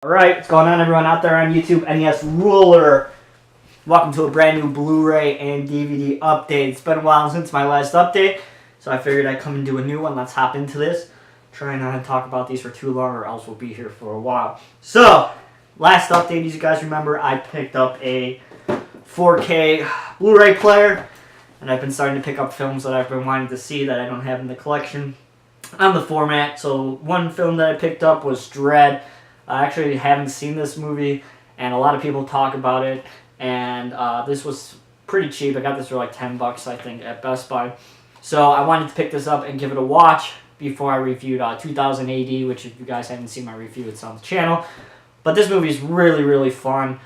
Alright, what's going on everyone out there on YouTube? NES Ruler. Welcome to a brand new Blu-ray and DVD update. It's been a while since my last update, so I figured I'd come and do a new one. Let's hop into this. Try not to talk about these for too long or else we'll be here for a while. So, last update, as you guys remember, I picked up a 4K Blu-ray player, and I've been starting to pick up films that I've been wanting to see that I don't have in the collection on the format. So, one film that I picked up was Dread. I actually haven't seen this movie, and a lot of people talk about it, and this was pretty cheap. I got this for like 10 bucks, I think, at Best Buy. So I wanted to pick this up and give it a watch before I reviewed 2000 AD, which if you guys haven't seen my review, it's on the channel. But this movie is really, really fun.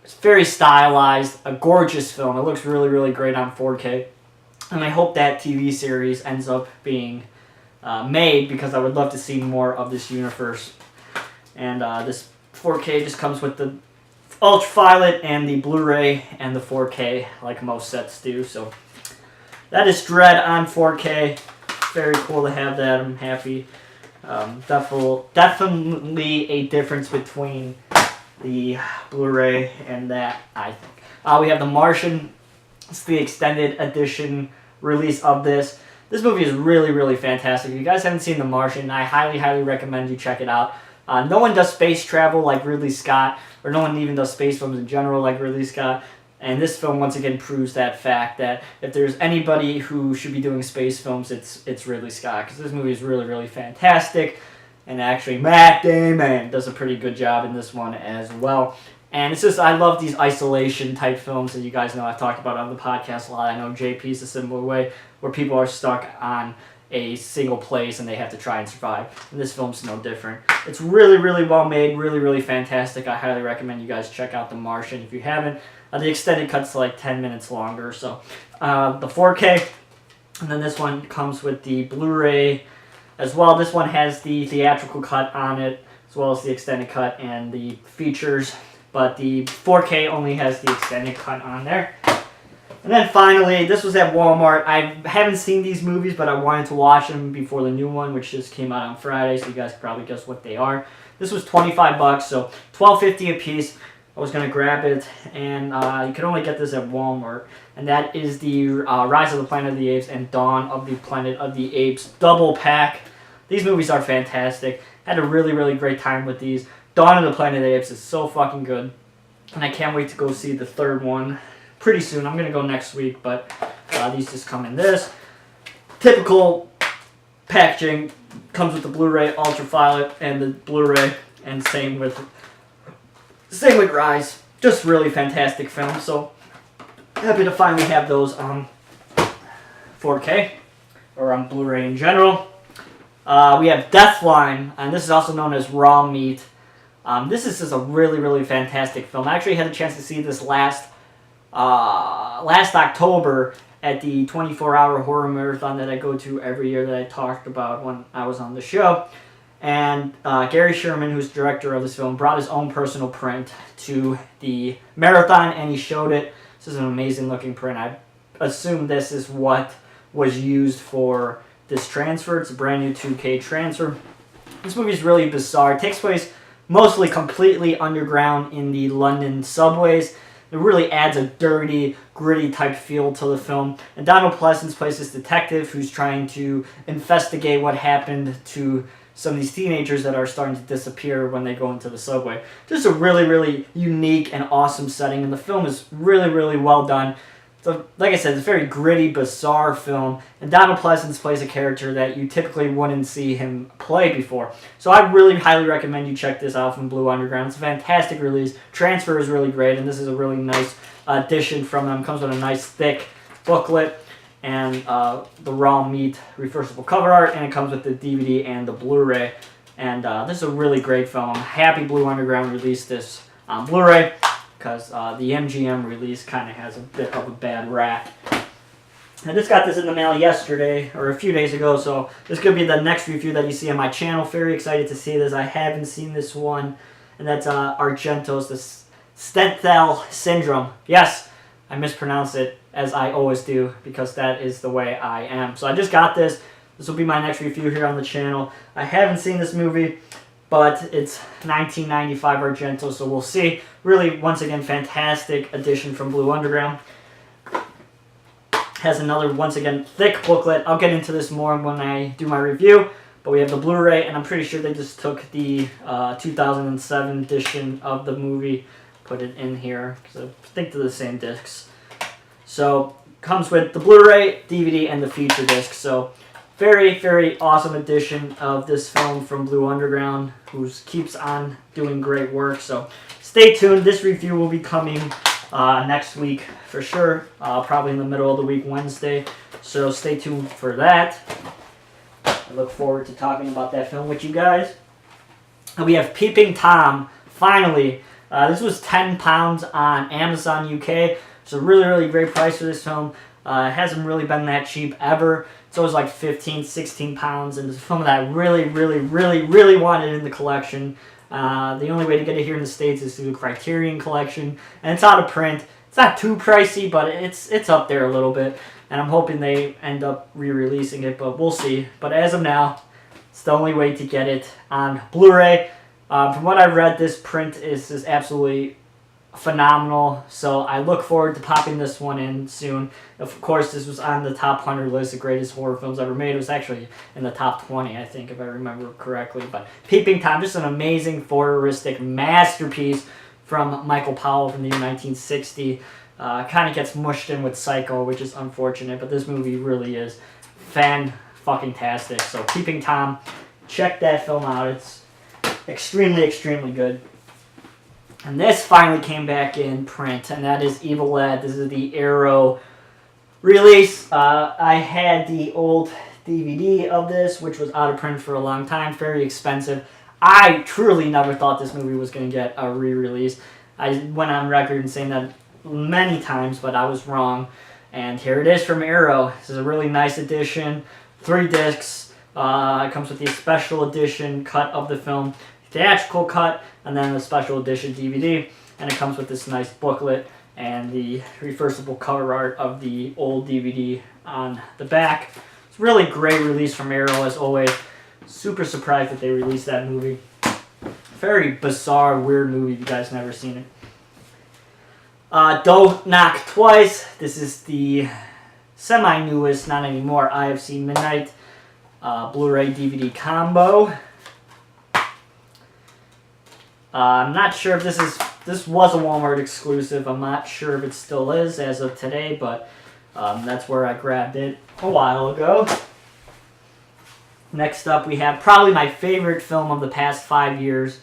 It's very stylized, a gorgeous film. It looks really, really great on 4K. And I hope that TV series ends up being made, because I would love to see more of this universe. And this 4K just comes with the ultraviolet and the Blu-ray and the 4K, like most sets do. So that is Dread on 4K. Very cool to have that. I'm happy. Definitely a difference between the Blu-ray and that, I think. We have The Martian. It's the extended edition release of this. This movie is really, really fantastic. If you guys haven't seen The Martian, I highly, highly recommend you check it out. No one does space travel like Ridley Scott, or no one even does space films in general like Ridley Scott. And this film once again proves that fact, that if there's anybody who should be doing space films, it's Ridley Scott, because this movie is really, really fantastic. And actually, Matt Damon does a pretty good job in this one as well. And it's just, I love these isolation type films that you guys know I've talked about on the podcast a lot. I know JP's a similar way, where people are stuck on a single place and they have to try and survive. And this film's no different. It's really, really well made, really, really fantastic. I highly recommend you guys check out The Martian if you haven't. The extended cut's like 10 minutes longer. So the 4K, and then this one comes with the Blu-ray as well. This one has the theatrical cut on it, as well as the extended cut and the features. But the 4K only has the extended cut on there. And then finally, this was at Walmart. I haven't seen these movies, but I wanted to watch them before the new one, which just came out on Friday, so you guys can probably guess what they are. This was 25 bucks, so $12.50 a piece. I was going to grab it, and you can only get this at Walmart. And that is the Rise of the Planet of the Apes and Dawn of the Planet of the Apes double pack. These movies are fantastic. Had a really, really great time with these. Dawn of the Planet of the Apes is so fucking good, and I can't wait to go see the third one pretty soon. I'm going to go next week, but these just come in this. Typical packaging. Comes with the Blu-ray ultraviolet and the Blu-ray, and same with Rise. Just really fantastic film, so happy to finally have those on 4K, or on Blu-ray in general. We have Deathline, and this is also known as Raw Meat. This is just a really, really fantastic film. I actually had a chance to see this last October at the 24-hour horror marathon that I go to every year that I talked about when I was on the show. And Gary Sherman, who's the director of this film, brought his own personal print to the marathon, and he showed it. This is an amazing looking print. I assume this is what was used for this transfer. It's a brand new 2K transfer. This movie is really bizarre. It takes place mostly completely underground in the London subways. It really adds a dirty, gritty type feel to the film. And Donald Pleasence plays this detective who's trying to investigate what happened to some of these teenagers that are starting to disappear when they go into the subway. Just a really, really unique and awesome setting, and the film is really, really well done. So, like I said, it's a very gritty, bizarre film, and Donald Pleasence plays a character that you typically wouldn't see him play before. So I really highly recommend you check this out from Blue Underground. It's a fantastic release. Transfer is really great, and this is a really nice addition from them. Comes with a nice thick booklet and the Raw Meat reversible cover art, and it comes with the DVD and the Blu-ray. And this is a really great film. I'm happy Blue Underground released this on Blu-ray, because the MGM release kind of has a bit of a bad rap. I just got this in the mail yesterday, or a few days ago, so this could be the next review that you see on my channel. Very excited to see this. I haven't seen this one, and that's Argento's The Stenthal Syndrome. Yes, I mispronounced it, as I always do, because that is the way I am. So I just got this. This will be my next review here on the channel. I haven't seen this movie, but it's 1995 Argento, so we'll see. Really, once again, fantastic edition from Blue Underground. Has another, once again, thick booklet. I'll get into this more when I do my review. But we have the Blu-ray, and I'm pretty sure they just took the 2007 edition of the movie, put it in here, because I think they're the same discs. So, comes with the Blu-ray, DVD, and the feature disc. So, very, very awesome edition of this film from Blue Underground, who keeps on doing great work. So, stay tuned. This review will be coming next week for sure, probably in the middle of the week, Wednesday. So, stay tuned for that. I look forward to talking about that film with you guys. And we have Peeping Tom, finally. This was £10 on Amazon UK. It's a really, really great price for this film. It hasn't really been that cheap ever. It's always like 15, 16 pounds. And it's a film that I really, really, really, really wanted in the collection. The only way to get it here in the States is through the Criterion Collection. And it's out of print. It's not too pricey, but it's up there a little bit. And I'm hoping they end up re-releasing it, but we'll see. But as of now, it's the only way to get it on Blu-ray. From what I've read, this print is just absolutely phenomenal. So I look forward to popping this one in soon. Of course, this was on the top 100 list of greatest horror films ever made. It was actually in the top 20, I think, if I remember correctly. But Peeping Tom, just an amazing voyeuristic masterpiece from Michael Powell from the year 1960. Kind of gets mushed in with Psycho, which is unfortunate, but this movie really is fan-fucking-tastic. So Peeping Tom, check that film out. It's extremely, extremely good. And this finally came back in print, and that is Evil Lad. This is the Arrow release. I had the old DVD of this, which was out of print for a long time, very expensive. I truly never thought this movie was going to get a re-release. I went on record and saying that many times, but I was wrong. And here it is from Arrow. This is a really nice edition. 3 discs. It comes with the special edition cut of the film, theatrical cut, and then the special edition DVD. And it comes with this nice booklet and the reversible cover art of the old DVD on the back. It's a really great release from Arrow, as always. Super surprised that they released that movie. Very bizarre, weird movie if you guys never seen it. Don't Knock Twice. This is the semi-newest, not anymore, IFC Midnight Blu-ray DVD combo. I'm not sure if this was a Walmart exclusive. I'm not sure if it still is as of today, but that's where I grabbed it a while ago. Next up, we have probably my favorite film of the past 5 years.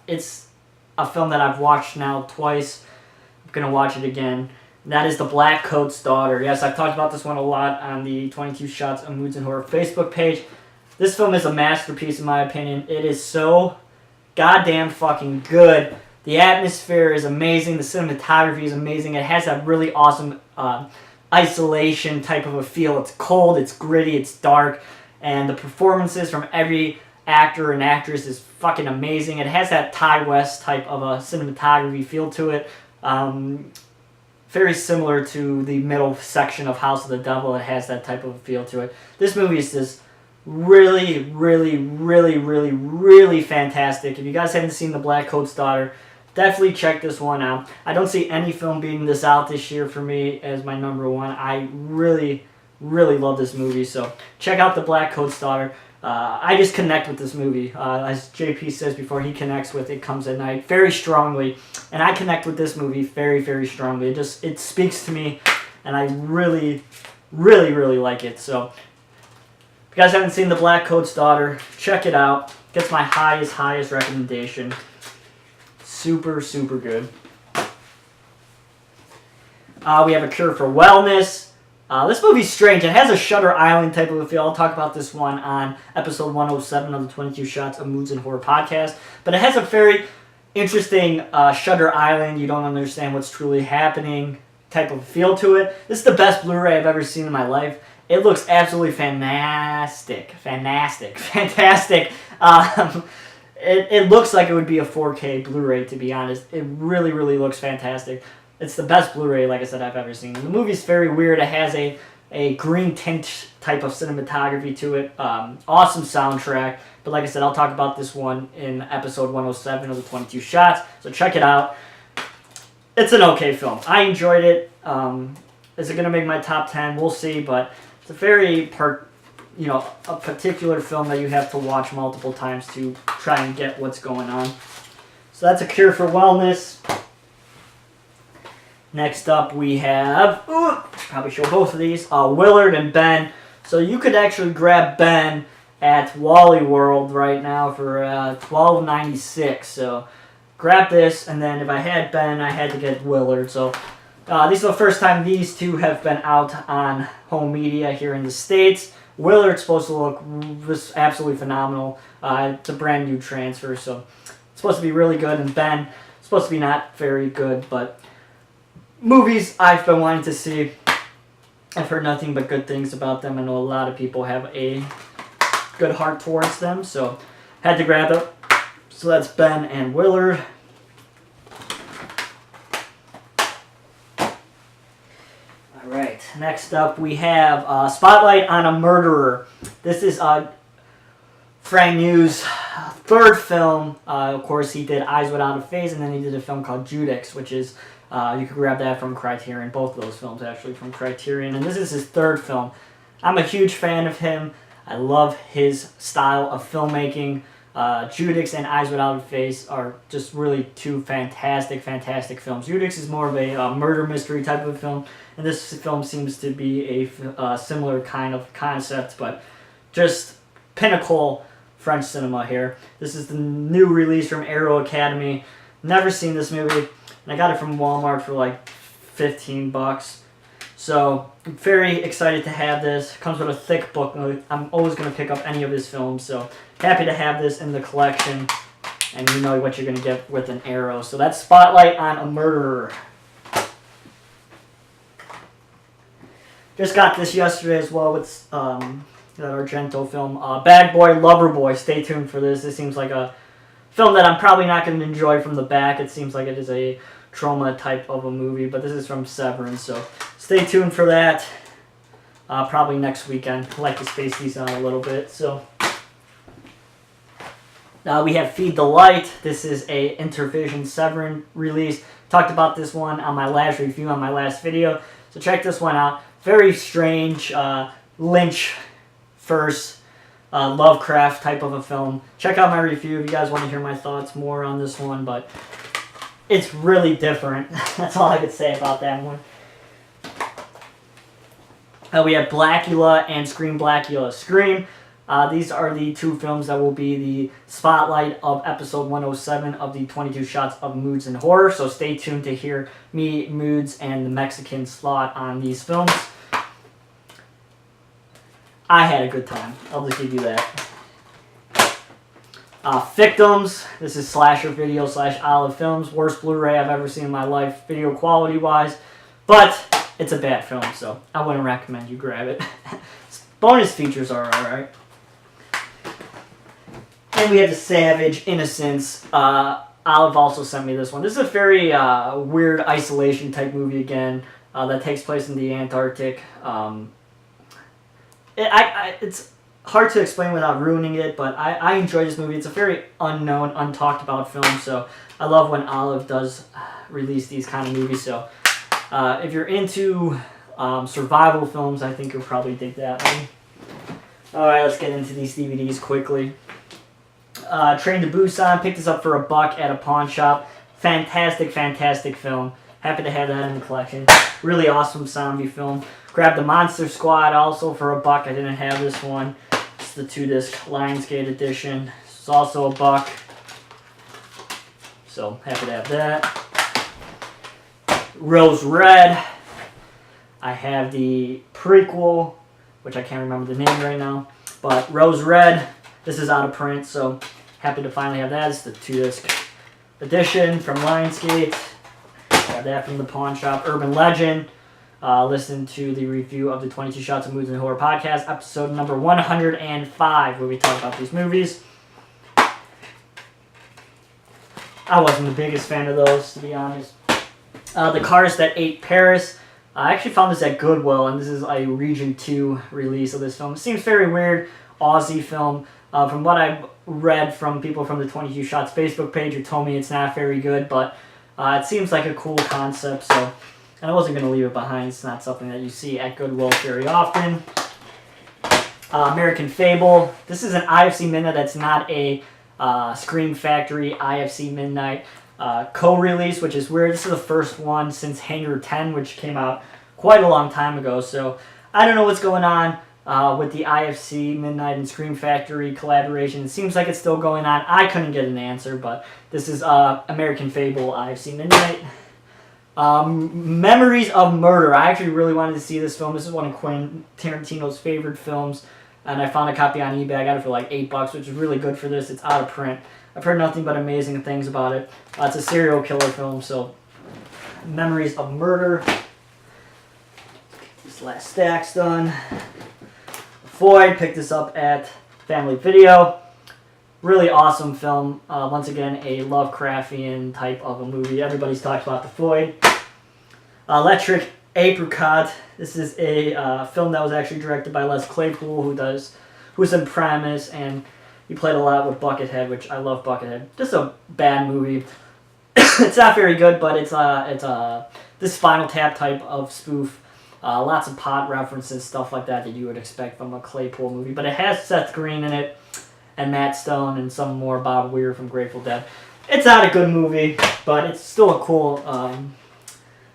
It's a film that I've watched now twice. Gonna watch it again. That is The Black Coat's Daughter. Yes, I've talked about this one a lot on the 22 Shots of Moods and Horror Facebook page. This film is a masterpiece in my opinion. It is so goddamn fucking good. The atmosphere is amazing. The cinematography is amazing. It has that really awesome isolation type of a feel. It's cold, it's gritty, it's dark, and the performances from every actor and actress is fucking amazing. It has that Ty West type of a cinematography feel to it. Very similar to the middle section of House of the Devil. It has that type of feel to it. This movie is just really, really, really, really, really fantastic. If you guys haven't seen The Black Coat's Daughter, definitely check this one out. I don't see any film beating this out this year for me as my number one. I really, really love this movie. So check out The Black Coat's Daughter. I just connect with this movie. As JP says before, he connects with It Comes at Night very strongly. And I connect with this movie very, very strongly. It speaks to me, and I really, really, really like it. So if you guys haven't seen The Black Coat's Daughter, check it out. Gets my highest recommendation. Super, super good. We have A Cure for Wellness. This movie's strange. It has a Shutter Island type of a feel. I'll talk about this one on episode 107 of the 22 Shots of Moods and Horror podcast. But it has a very interesting Shutter Island, you don't understand what's truly happening type of feel to it. This is the best Blu-ray I've ever seen in my life. It looks absolutely fantastic. It looks like it would be a 4K Blu-ray, to be honest. It really, really looks fantastic. It's the best Blu-ray, like I said, I've ever seen. And the movie's very weird. It has a a green tint type of cinematography to it. Awesome soundtrack. But like I said, I'll talk about this one in episode 107 of the 22 Shots. So check it out. It's an okay film. I enjoyed it. Is it going to make my top 10? We'll see. But it's a very a particular film that you have to watch multiple times to try and get what's going on. So that's A Cure for Wellness. Next up we have, probably show both of these, Willard and Ben. So you could actually grab Ben at Wally World right now for $12.96. So grab this, and then if I had Ben, I had to get Willard. So this is the first time these two have been out on home media here in the States. Willard's supposed to look just absolutely phenomenal. It's a brand new transfer, so it's supposed to be really good. And Ben, supposed to be not very good, but movies I've been wanting to see. I've heard nothing but good things about them. I know a lot of people have a good heart towards them, so had to grab them. So that's Ben and Willard. Alright, next up we have Spotlight on a Murderer. This is Frank New's third film. Of course, he did Eyes Without a Face, and then he did a film called Judex, which is, you could grab that from Criterion. Both of those films, actually, from Criterion. And this is his third film. I'm a huge fan of him. I love his style of filmmaking. Judex and Eyes Without a Face are just really two fantastic films. Judex is more of a murder mystery type of film, and this film seems to be a similar kind of concept, but just pinnacle French cinema here. This is the new release from Arrow Academy. Never seen this movie, and I got it from Walmart for like $15. So I'm very excited to have this. It comes with a thick book. I'm always going to pick up any of his films, so happy to have this in the collection. And you know what you're going to get with an Arrow. So that's Spotlight on a Murderer. Just got this yesterday as well with that Argento film. Bad Boy, Lover Boy. Stay tuned for this. This seems like a film that I'm probably not going to enjoy from the back. It seems like it is a trauma type of a movie, but this is from Severance, so stay tuned for that. Probably next weekend. I like to space these out a little bit. So we have Feed the Light. This is a Intervision Severin release. Talked about this one on my last review, on my last video. So check this one out. Very strange Lynch first Lovecraft type of a film. Check out my review if you guys want to hear my thoughts more on this one, but it's really different. That's all I could say about that one. We have Blackula and Scream Blackula Scream. These are the two films that will be the spotlight of episode 107 of the 22 Shots of Moods and Horror. So stay tuned to hear me, Moods, and the Mexican slot on these films. I had a good time. I'll just give you that. Victims. This is Slasher Video / Olive Films. Worst Blu-ray I've ever seen in my life, video quality wise. But it's a bad film, so I wouldn't recommend you grab it. Bonus features are alright. And we have The Savage, Innocence. Olive also sent me this one. This is a very weird isolation type movie again that takes place in the Antarctic. It's hard to explain without ruining it, but I enjoy this movie. It's a very unknown, untalked about film, so I love when Olive does release these kind of movies. So if you're into survival films, I think you'll probably dig that one. Alright, let's get into these DVDs quickly. Train to Busan, picked this up for $1 at a pawn shop. Fantastic film. Happy to have that in the collection. Really awesome zombie film. Grabbed the Monster Squad also for $1. I didn't have this one. It's the 2-disc Lionsgate edition. It's also $1. So happy to have that. Rose Red. I have the prequel, which I can't remember the name right now. But Rose Red. This is out of print, so happy to finally have that. It's the 2-disc edition from Lionsgate. Got that from the pawn shop. Urban Legend. Listen to the review of the 22 Shots of Moods and Horror podcast, episode number 105, where we talk about these movies. I wasn't the biggest fan of those, to be honest. The Cars That Ate Paris. I actually found this at Goodwill, and this is a Region 2 release of this film. It seems very weird, Aussie film. From what I've read from people from the 22 Shots Facebook page who told me it's not very good, but it seems like a cool concept, so... And I wasn't going to leave it behind. It's not something that you see at Goodwill very often. American Fable. This is an IFC Midnight that's not a Scream Factory IFC Midnight co-release, which is weird. This is the first one since Hangar 10, which came out quite a long time ago. So I don't know what's going on with the IFC Midnight and Scream Factory collaboration. It seems like it's still going on. I couldn't get an answer, but this is American Fable IFC Midnight. Memories of Murder. I actually really wanted to see this film. This is one of Quentin Tarantino's favorite films, and I found a copy on eBay. I got it for like $8, which is really good for this. It's out of print. I've heard nothing but amazing things about it. It's a serial killer film, so Memories of Murder. This last stack's done. Floyd picked this up at Family Video. Really awesome film. Once again, a Lovecraftian type of a movie. Everybody's talked about The Void. Electric Apricot. This is a film that was actually directed by Les Claypool, who's in Primus, and he played a lot with Buckethead, which I love Buckethead. Just a bad movie. It's not very good, but it's this Spinal Tap type of spoof. Lots of pot references, stuff like that you would expect from a Claypool movie. But it has Seth Green in it, and Matt Stone, and some more Bob Weir from Grateful Dead. It's not a good movie, but it's still a cool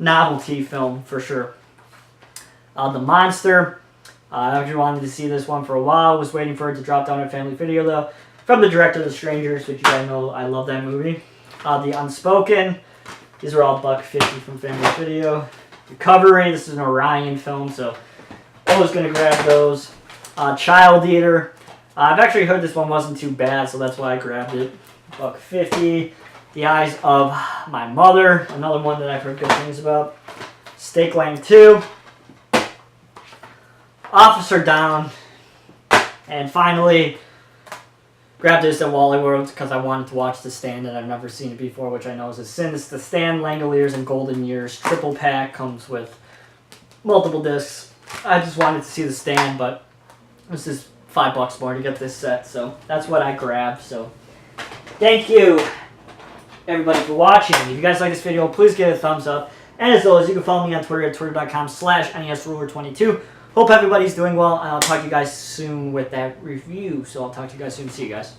novelty film for sure. The Monster. I actually wanted to see this one for a while. Was waiting for it to drop down at Family Video though. From the director of The Strangers, which you guys know I love that movie. The Unspoken. These are all $1.50 from Family Video. Recovery. This is an Orion film, so always gonna grab those. Child Eater. I've actually heard this one wasn't too bad, so that's why I grabbed it. $1.50. The Eyes of My Mother, another one that I've heard good things about. Stake Lang 2. Officer Down. And finally, grabbed this at Wally World because I wanted to watch The Stand, and I've never seen it before, which I know is a sin. It's The Stand, Langoliers, and Golden Years. Triple pack, comes with multiple discs. I just wanted to see The Stand, but this is $5 more to get this set, so that's what I grabbed. So thank you everybody for watching. If you guys like this video, please give it a thumbs up, and as always, you can follow me on Twitter at twitter.com/NESRuler22. Hope everybody's doing well, and I'll talk to you guys soon with that review. So I'll talk to you guys soon. See you guys.